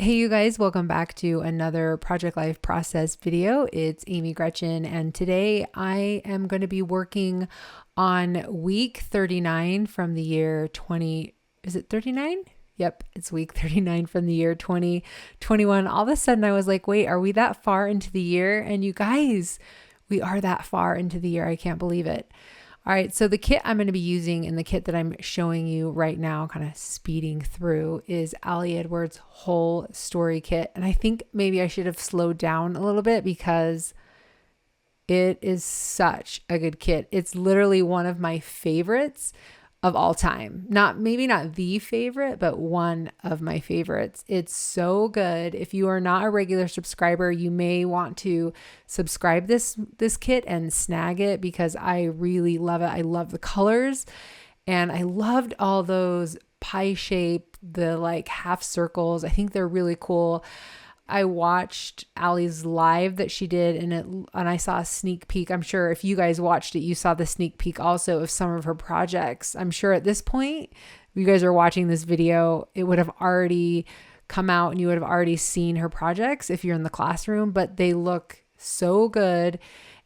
Hey you guys, welcome back to another Project Life Process video. It's Amy Gretchen, and today I am going to be working on week 39 from the year 20, is it 39? Yep, it's week 39 from the year 2021. All of a sudden I was like, wait, are we that far into the year? And you guys, we are that far into the year. I can't believe it. All right, so the kit I'm going to be using and the kit that I'm showing you right now, kind of speeding through, is Ali Edwards' whole story kit. And I think maybe I should have slowed down a little bit because it is such a good kit. It's literally one of my favorites of all time. Maybe not the favorite, but one of my favorites. It's so good. If you are not a regular subscriber, you may want to subscribe this kit and snag it because I really love it. I love the colors, and I loved all those pie shape, the like half circles. I think they're really cool. I watched Ali's live that she did, and I saw a sneak peek. I'm sure if you guys watched it, you saw the sneak peek also of some of her projects. I'm sure at this point, if you guys are watching this video, it would have already come out and you would have already seen her projects if you're in the classroom, but they look so good,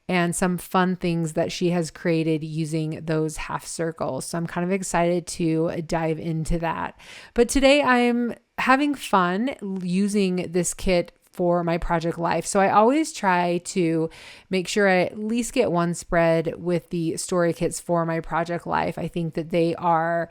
and some fun things that she has created using those half circles. So I'm kind of excited to dive into that. But today I'm having fun using this kit for my project life. So I always try to make sure I at least get one spread with the story kits for my project life. I think that they are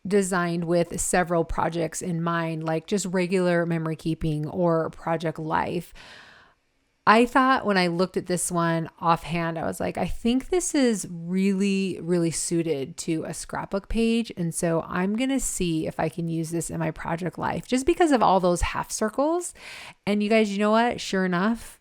designed with several projects in mind, like just regular memory keeping or project life. I thought when I looked at this one offhand, I was like, I think this is really, really suited to a scrapbook page. And so I'm going to see if I can use this in my project life just because of all those half circles. And you guys, you know what? Sure enough,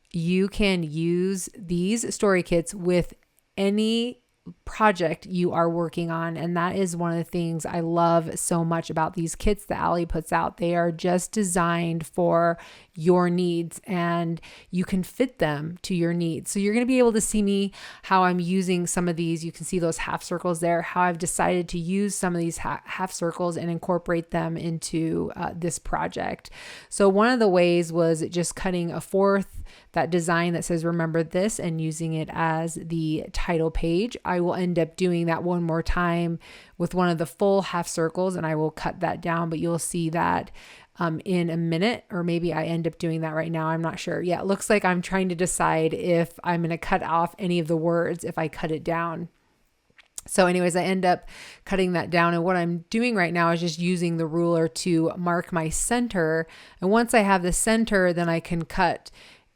you can use these story kits with any project you are working on. And that is one of the things I love so much about these kits that Ali puts out. They are just designed for your needs and you can fit them to your needs. So you're going to be able to see me how I'm using some of these. You can see those half circles there, how I've decided to use some of these half circles and incorporate them into this project. So one of the ways was just cutting a fourth, that design that says remember this, and using it as the title page. I will end up doing that one more time with one of the full half circles, and I will cut that down, but you'll see that in a minute, or maybe I end up doing that right now. I'm not sure. Yeah, it looks like I'm trying to decide if I'm going to cut off any of the words if I cut it down. So anyways, I end up cutting that down. And what I'm doing right now is just using the ruler to mark my center. And once I have the center, then I can cut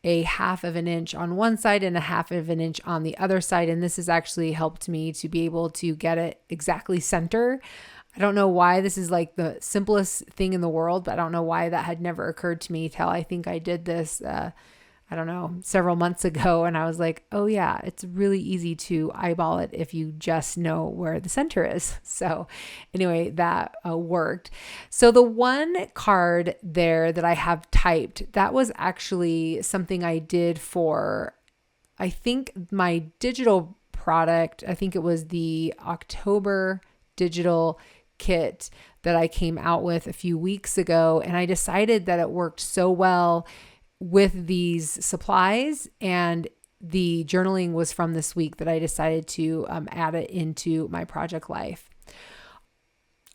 a 1/2 inch on one side and a 1/2 inch on the other side. And this has actually helped me to be able to get it exactly center. I don't know why this is like the simplest thing in the world, but I don't know why that had never occurred to me till I think I did this, I don't know, several months ago. And I was like, oh yeah, it's really easy to eyeball it if you just know where the center is. So anyway, that worked. So the one card there that I have typed, that was actually something I did for, I think my digital product. I think it was the October digital kit that I came out with a few weeks ago. And I decided that it worked so well with these supplies, and the journaling was from this week that I decided to add it into my project life.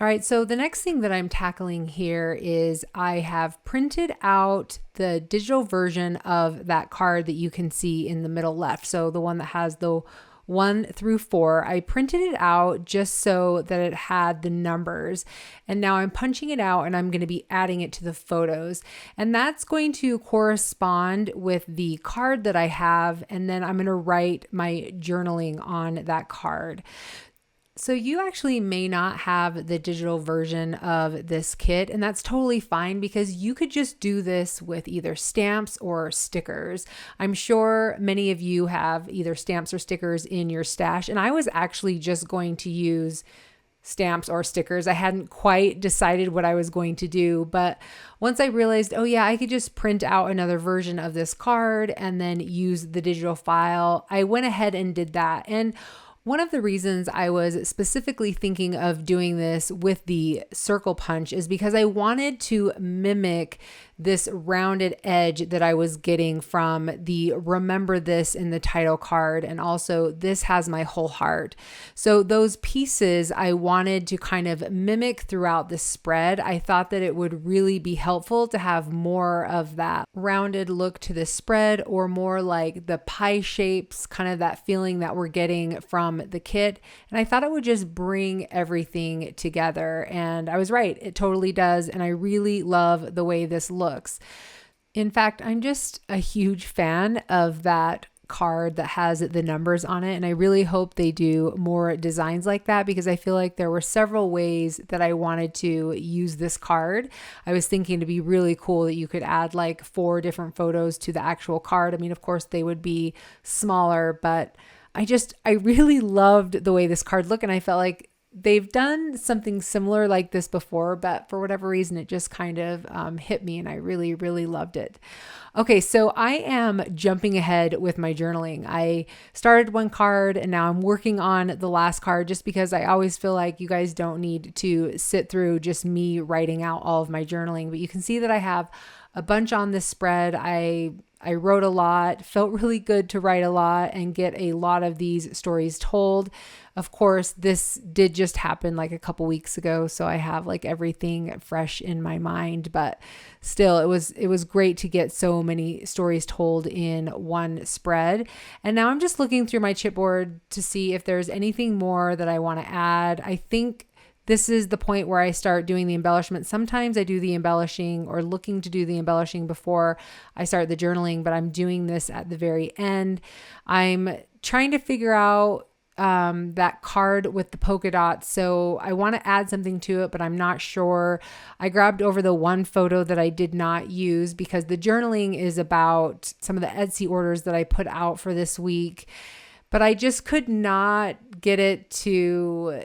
All right, so the next thing that I'm tackling here is I have printed out the digital version of that card that you can see in the middle left. So the one that has the 1 through 4. I printed it out just so that it had the numbers. And now I'm punching it out and I'm going to be adding it to the photos. And that's going to correspond with the card that I have. And then I'm going to write my journaling on that card. So you actually may not have the digital version of this kit, and that's totally fine because you could just do this with either stamps or stickers. I'm sure many of you have either stamps or stickers in your stash, and I was actually just going to use stamps or stickers. I hadn't quite decided what I was going to do, but once I realized, oh yeah, I could just print out another version of this card and then use the digital file, I went ahead and did that. And One of the reasons I was specifically thinking of doing this with the circle punch is because I wanted to mimic this rounded edge that I was getting from the remember this in the title card, and also this has my whole heart. So those pieces I wanted to kind of mimic throughout the spread. I thought that it would really be helpful to have more of that rounded look to the spread, or more like the pie shapes, kind of that feeling that we're getting from the kit. And I thought it would just bring everything together. And I was right, it totally does. And I really love the way this looks. In fact, I'm just a huge fan of that card that has the numbers on it. And I really hope they do more designs like that, because I feel like there were several ways that I wanted to use this card. I was thinking to be really cool that you could add like 4 different photos to the actual card. I mean, of course they would be smaller, but I really loved the way this card looked. And I felt like they've done something similar like this before, but for whatever reason, it just kind of hit me, and I really, really loved it. Okay, so I am jumping ahead with my journaling. I started one card and now I'm working on the last card, just because I always feel like you guys don't need to sit through just me writing out all of my journaling. But you can see that I have a bunch on this spread. I wrote a lot, felt really good to write a lot and get a lot of these stories told. Of course, this did just happen like a couple weeks ago, so I have like everything fresh in my mind, but still it was great to get so many stories told in one spread. And now I'm just looking through my chipboard to see if there's anything more that I want to add. I think this is the point where I start doing the embellishment. Sometimes I do the embellishing, or looking to do the embellishing, before I start the journaling, but I'm doing this at the very end. I'm trying to figure out that card with the polka dots. So I want to add something to it, but I'm not sure. I grabbed over the one photo that I did not use, because the journaling is about some of the Etsy orders that I put out for this week, but I just could not get it to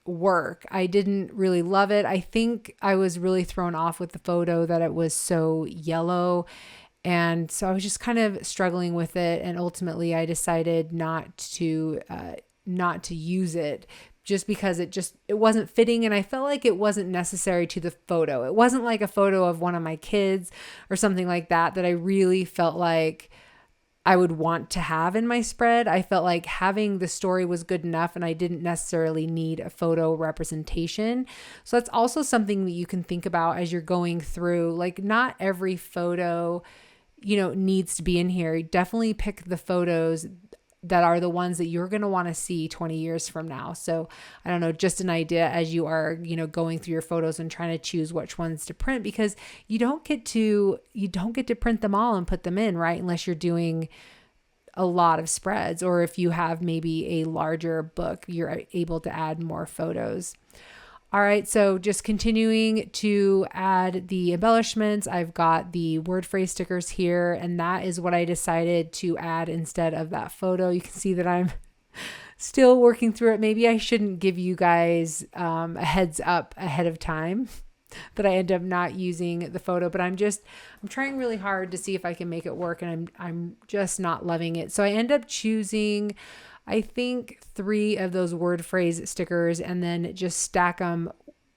work. I didn't really love it. I think I was really thrown off with the photo that it was so yellow. And so I was just kind of struggling with it. And ultimately I decided not to use it, just because it wasn't fitting. And I felt like it wasn't necessary to the photo. It wasn't like a photo of one of my kids or something like that I really felt like I would want to have in my spread. I felt like having the story was good enough, and I didn't necessarily need a photo representation. So that's also something that you can think about as you're going through. Like, not every photo, needs to be in here. Definitely pick the photos that are the ones that you're going to want to see 20 years from now. So I don't know, just an idea as you are, going through your photos and trying to choose which ones to print, because you don't get to print them all and put them in, right? Unless you're doing a lot of spreads, or if you have maybe a larger book, you're able to add more photos. All right, so just continuing to add the embellishments. I've got the word phrase stickers here, and that is what I decided to add instead of that photo. You can see that I'm still working through it. Maybe I shouldn't give you guys a heads up ahead of time that I end up not using the photo, but I'm trying really hard to see if I can make it work, and I'm just not loving it. So I end up choosing, I think, 3 of those word phrase stickers, and then just stack them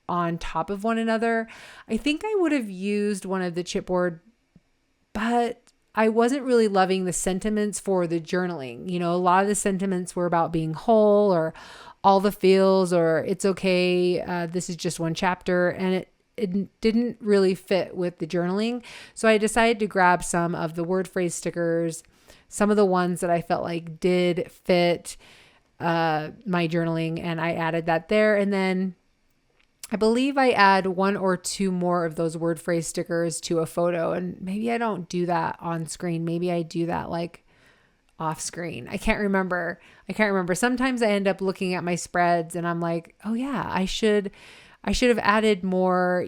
on top of one another. I think I would have used one of the chipboard, but I wasn't really loving the sentiments for the journaling. A lot of the sentiments were about being whole, or all the feels, or it's okay, this is just one chapter, and it didn't really fit with the journaling. So I decided to grab some of the word phrase stickers, some of the ones that I felt like did fit my journaling, and I added that there. And then I believe I add 1 or 2 more of those word phrase stickers to a photo, and maybe I don't do that on screen. Maybe I do that like off screen. I can't remember. Sometimes I end up looking at my spreads and I'm like, oh yeah, I should have added more,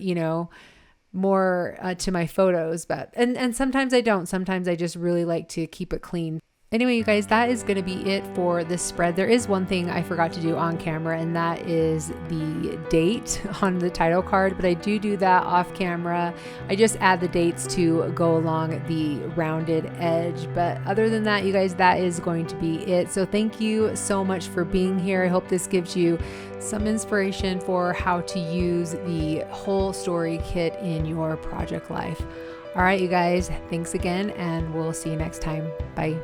more to my photos, but and sometimes I don't. Sometimes I just really like to keep it clean. Anyway, you guys, that is going to be it for this spread. There is one thing I forgot to do on camera, and that is the date on the title card, but I do that off camera. I just add the dates to go along the rounded edge. But other than that, you guys, that is going to be it. So thank you so much for being here. I hope this gives you some inspiration for how to use the whole story kit in your project life. All right, you guys, thanks again, and we'll see you next time. Bye.